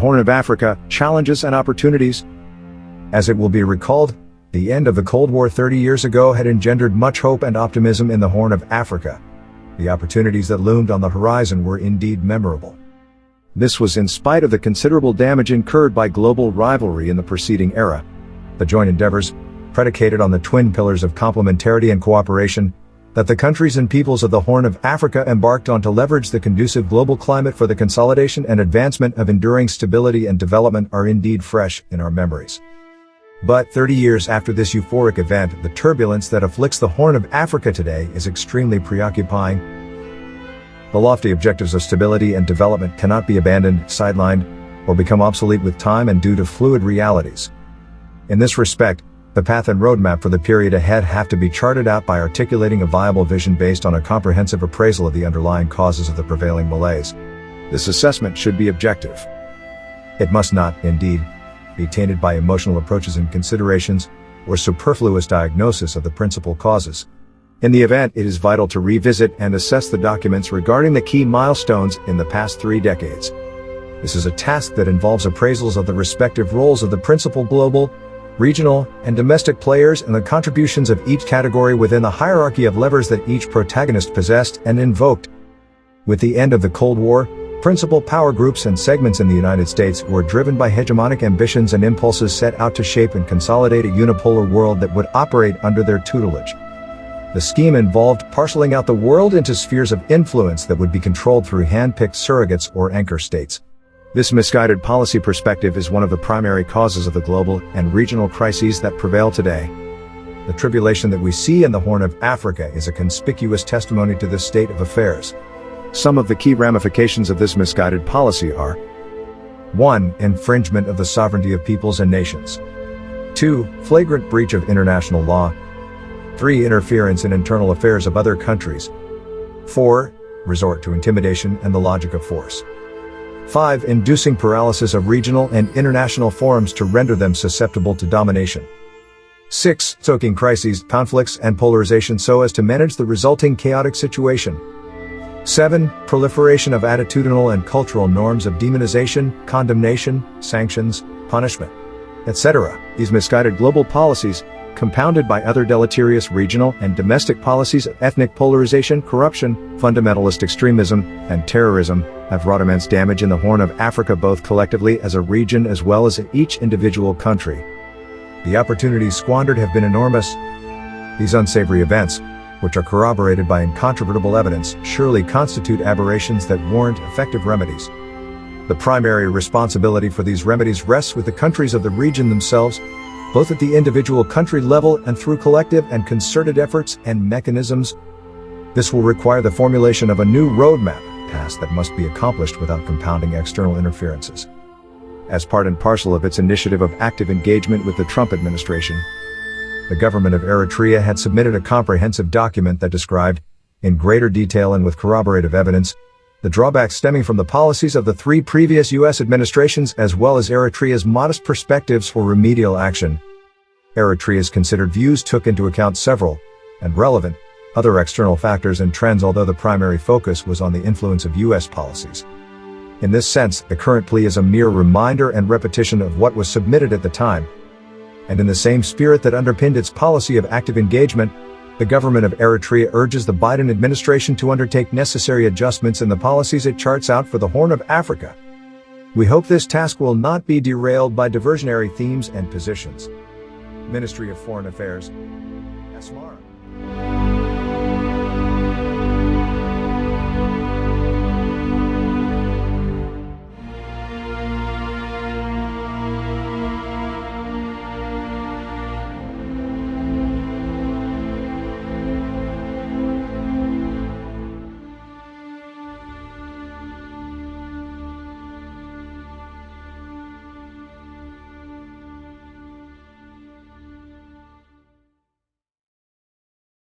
Horn of Africa, Challenges and Opportunities. As it will be recalled, the end of the Cold War 30 years ago had engendered much hope and optimism in the Horn of Africa. The opportunities that loomed on the horizon were indeed memorable. This was in spite of the considerable damage incurred by global rivalry in the preceding era. The joint endeavors, predicated on the twin pillars of complementarity and cooperation, that the countries and peoples of the Horn of Africa embarked on to leverage the conducive global climate for the consolidation and advancement of enduring stability and development are indeed fresh in our memories. But 30 years after this euphoric event, the turbulence that afflicts the Horn of Africa today is extremely preoccupying. The lofty objectives of stability and development cannot be abandoned, sidelined, or become obsolete with time and due to fluid realities. In this respect, the path and roadmap for the period ahead have to be charted out by articulating a viable vision based on a comprehensive appraisal of the underlying causes of the prevailing malaise. This assessment should be objective. It must not, indeed, be tainted by emotional approaches and considerations, or superfluous diagnosis of the principal causes. In the event, it is vital to revisit and assess the documents regarding the key milestones in the past 3 decades. This is a task that involves appraisals of the respective roles of the principal global, regional, and domestic players and the contributions of each category within the hierarchy of levers that each protagonist possessed and invoked. With the end of the Cold War, principal power groups and segments in the United States were driven by hegemonic ambitions and impulses set out to shape and consolidate a unipolar world that would operate under their tutelage. The scheme involved parceling out the world into spheres of influence that would be controlled through hand-picked surrogates or anchor states. This misguided policy perspective is one of the primary causes of the global and regional crises that prevail today. The tribulation that we see in the Horn of Africa is a conspicuous testimony to this state of affairs. Some of the key ramifications of this misguided policy are: 1. Infringement of the sovereignty of peoples and nations. 2. Flagrant breach of international law. 3. Interference in internal affairs of other countries. 4. Resort to intimidation and the logic of force. 5. Inducing paralysis of regional and international forums to render them susceptible to domination. 6. Stoking crises, conflicts, and polarization so as to manage the resulting chaotic situation. 7. Proliferation of attitudinal and cultural norms of demonization, condemnation, sanctions, punishment, etc. These misguided global policies, compounded by other deleterious regional and domestic policies of ethnic polarization, corruption, fundamentalist extremism, and terrorism, have wrought immense damage in the Horn of Africa both collectively as a region as well as in each individual country. The opportunities squandered have been enormous. These unsavory events, which are corroborated by incontrovertible evidence, surely constitute aberrations that warrant effective remedies. The primary responsibility for these remedies rests with the countries of the region themselves, both at the individual country level and through collective and concerted efforts and mechanisms. This will require the formulation of a new roadmap, task that must be accomplished without compounding external interferences. As part and parcel of its initiative of active engagement with the Trump administration, the government of Eritrea had submitted a comprehensive document that described, in greater detail and with corroborative evidence, the drawbacks stemming from the policies of the 3 previous U.S. administrations as well as Eritrea's modest perspectives for remedial action. Eritrea's considered views took into account several, and relevant, other external factors and trends, although the primary focus was on the influence of U.S. policies. In this sense, the current plea is a mere reminder and repetition of what was submitted at the time. And in the same spirit that underpinned its policy of active engagement, the government of Eritrea urges the Biden administration to undertake necessary adjustments in the policies it charts out for the Horn of Africa. We hope this task will not be derailed by diversionary themes and positions. Ministry of Foreign Affairs,